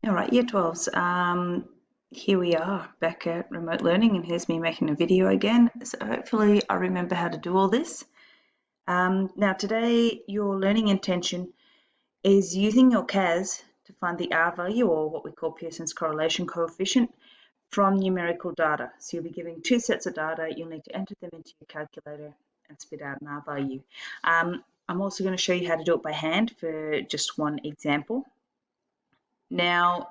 All right, Year 12s. Here we are back at remote learning, and here's me making a video again. So hopefully I remember how to do all this. Now today your learning intention is using your CAS to find the R value, or what we call Pearson's correlation coefficient, from numerical data. So you'll be given two sets of data. You'll need to enter them into your calculator and spit out an R value. I'm also going to show you how to do it by hand for just one example. Now,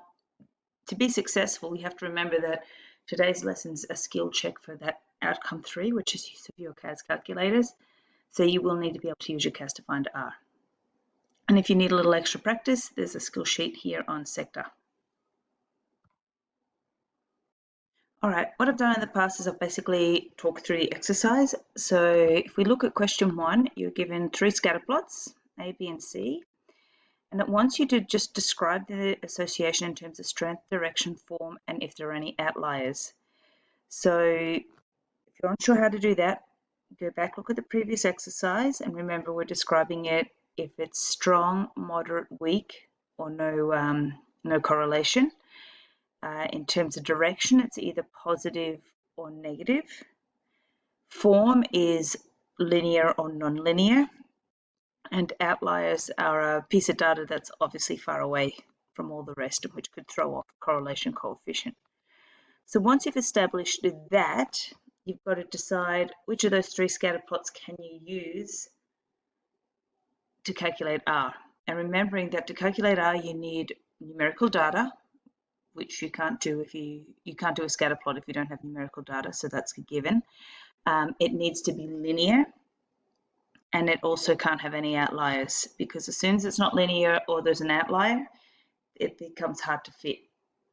to be successful, you have to remember that today's lesson's a skill check for that outcome 3, which is use of your CAS calculators. So you will need to be able to use your CAS to find R. And if you need a little extra practice, there's a skill sheet here on sector. All right, what I've done in the past is I've basically talked through the exercise. So if we look at question 1, you're given 3 scatter plots, A, B, and C. And it wants you to just describe the association in terms of strength, direction, form, and if there are any outliers. So if you're unsure how to do that, go back, look at the previous exercise, and remember we're describing it if it's strong, moderate, weak, or no correlation. In terms of direction, it's either positive or negative. Form is linear or non-linear. And outliers are a piece of data that's obviously far away from all the rest, which could throw off correlation coefficient. So once you've established that, you've got to decide which of those 3 scatter plots can you use to calculate R. And remembering that to calculate R, you need numerical data, which you can't do if you can't do a scatter plot if you don't have numerical data, so that's a given. It needs to be linear. And it also can't have any outliers, because as soon as it's not linear or there's an outlier, it becomes hard to fit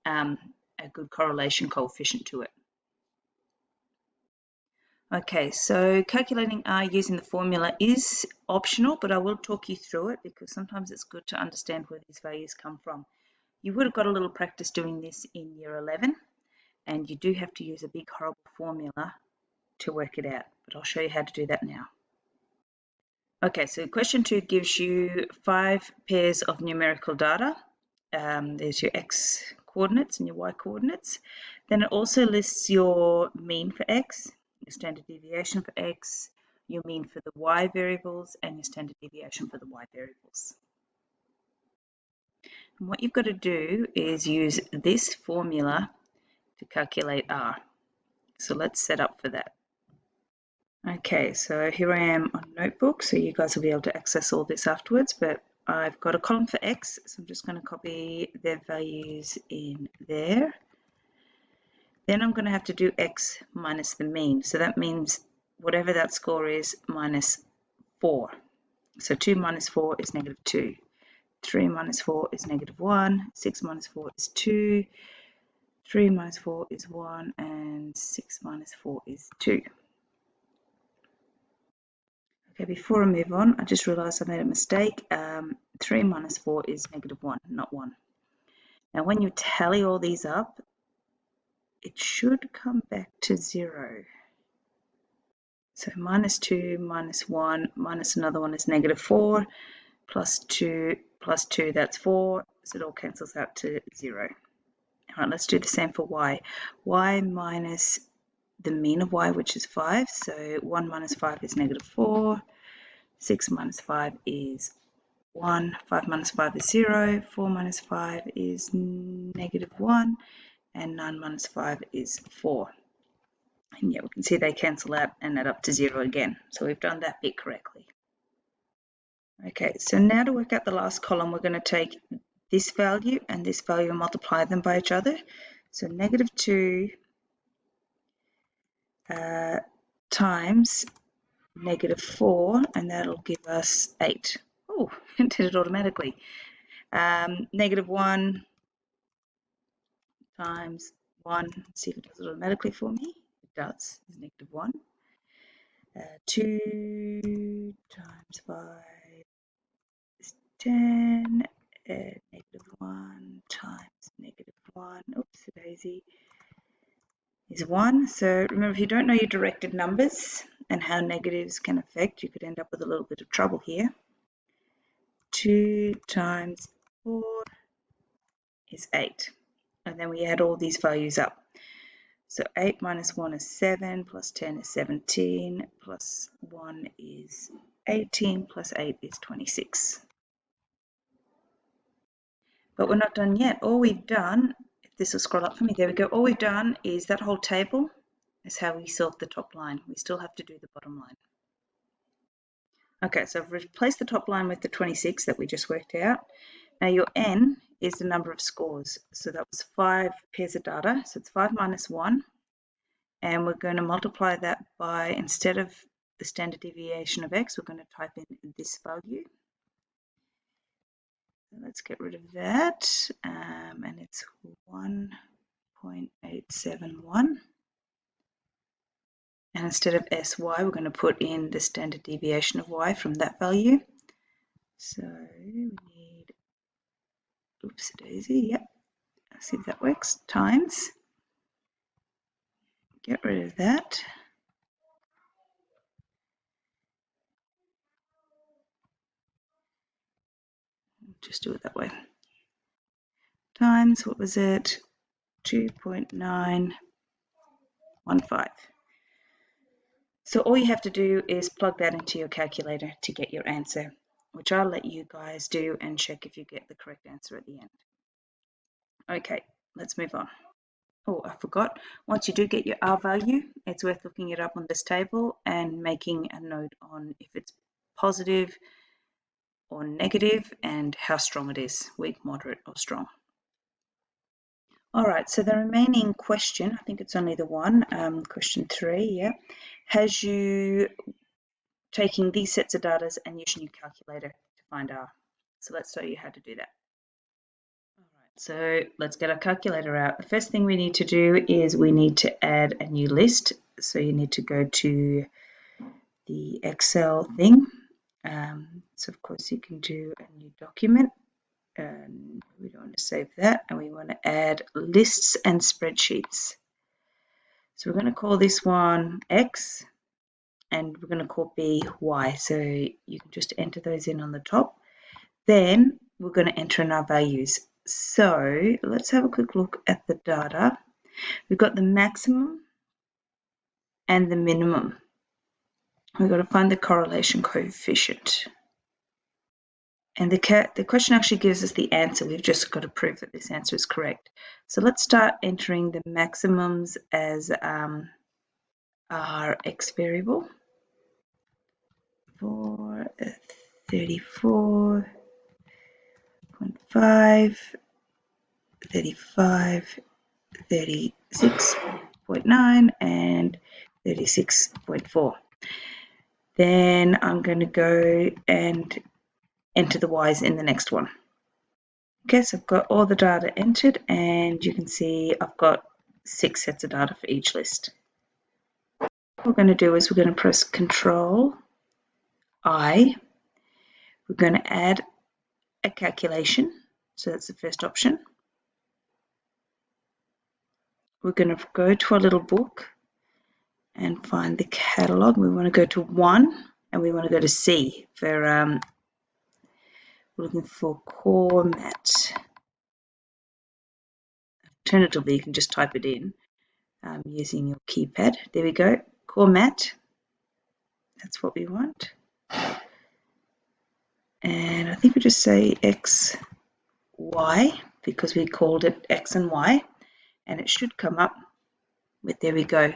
a good correlation coefficient to it. Okay, so calculating R using the formula is optional, but I will talk you through it because sometimes it's good to understand where these values come from. You would have got a little practice doing this in year 11, and you do have to use a big horrible formula to work it out, but I'll show you how to do that now. Okay, so question 2 gives you 5 pairs of numerical data. There's your X coordinates and your Y coordinates. Then it also lists your mean for X, your standard deviation for X, your mean for the Y variables, and your standard deviation for the Y variables. And what you've got to do is use this formula to calculate R. So let's set up for that. Okay, so here I am on Notebook, so you guys will be able to access all this afterwards, but I've got a column for X, so I'm just going to copy their values in there. Then I'm going to have to do X minus the mean, so that means whatever that score is minus 4. So 2 minus 4 is negative 2. 3 minus 4 is negative 1. 6 minus 4 is 2. 3 minus 4 is 1, and 6 minus 4 is 2. Okay, before I move on, I just realised I made a mistake. 3 minus 4 is negative 1, not 1. Now, when you tally all these up, it should come back to 0. So minus 2, minus 1, minus another one is negative 4, plus 2, that's 4. So it all cancels out to 0. All right, let's do the same for Y. Y minus the mean of Y, which is 5. So 1 minus 5 is negative 4. 6 minus 5 is 1, 5 minus 5 is 0, 4 minus 5 is negative 1, and 9 minus 5 is 4. And yeah, we can see they cancel out and add up to 0 again. So we've done that bit correctly. Okay, so now to work out the last column, we're going to take this value and this value and multiply them by each other. So negative 2 times negative 4, and that'll give us 8. Oh, it did it automatically. Negative 1 times 1, see if it does it automatically for me. It does, it's negative 1. 2 times 5 is 10. Negative 1 times negative 1, oops, a daisy, is 1. So remember, if you don't know your directed numbers and how negatives can affect, you could end up with a little bit of trouble here. 2 times 4 is 8. And then we add all these values up. So 8 minus 1 is 7, plus 10 is 17, plus 1 is 18, plus 8 is 26. But we're not done yet. All we've done, if this will scroll up for me, there we go. All we've done is that whole table is how we solve the top line. We still have to do the bottom line. Okay, so I've replaced the top line with the 26 that we just worked out. Now your n is the number of scores. So that was 5 pairs of data. So it's 5 minus 1. And we're going to multiply that by, instead of the standard deviation of x, we're going to type in this value. So let's get rid of that. And it's 1.871. And instead of sy, we're going to put in the standard deviation of y from that value. So we need, oops daisy, yep, let's see if that works, times, get rid of that. Just do it that way. Times, what was it? 2.915. So all you have to do is plug that into your calculator to get your answer, which I'll let you guys do and check if you get the correct answer at the end. Okay, let's move on. Oh, I forgot. Once you do get your R value, it's worth looking it up on this table and making a note on if it's positive or negative and how strong it is, weak, moderate, or strong. All right, so the remaining question, I think it's only the one, question 3, yeah, has you taking these sets of data and using your calculator to find R. So let's show you how to do that. All right, so let's get our calculator out. The first thing we need to do is we need to add a new list. So you need to go to the Excel thing. So of course you can do a new document. And we don't want to save that, and we want to add lists and spreadsheets. So we're going to call this one X, and we're going to call B Y. So you can just enter those in on the top. Then we're going to enter in our values. So let's have a quick look at the data. We've got the maximum and the minimum. We've got to find the correlation coefficient. And the question actually gives us the answer. We've just got to prove that this answer is correct. So let's start entering the maximums as our x variable. 34.5, 35, 36.9, and 36.4. Then I'm going to go and enter the y's in the next one. Okay, so I've got all the data entered, and you can see I've got 6 sets of data for each list. What we're going to do is we're going to press Control I. We're going to add a calculation, so that's the first option. We're going to go to our little book and find the catalog. We want to go to 1, and we want to go to C for we're looking for core mat. Alternatively, you can just type it in using your keypad. There we go, core mat. That's what we want. And I think we just say X, Y, because we called it X and Y, and it should come up with, there we go,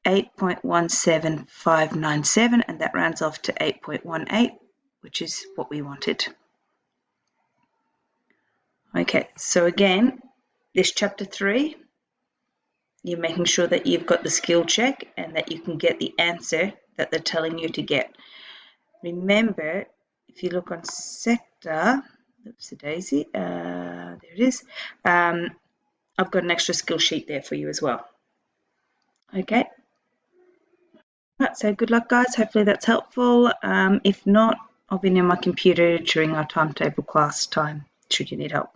8.17597, and that rounds off to 8.18, which is what we wanted. Okay, so again, this chapter 3, you're making sure that you've got the skill check and that you can get the answer that they're telling you to get. Remember, if you look on sector, oops, a daisy, there it is. I've got an extra skill sheet there for you as well. Okay. Right, so good luck, guys. Hopefully that's helpful. If not, I'll be near my computer during our timetable class time, should you need help.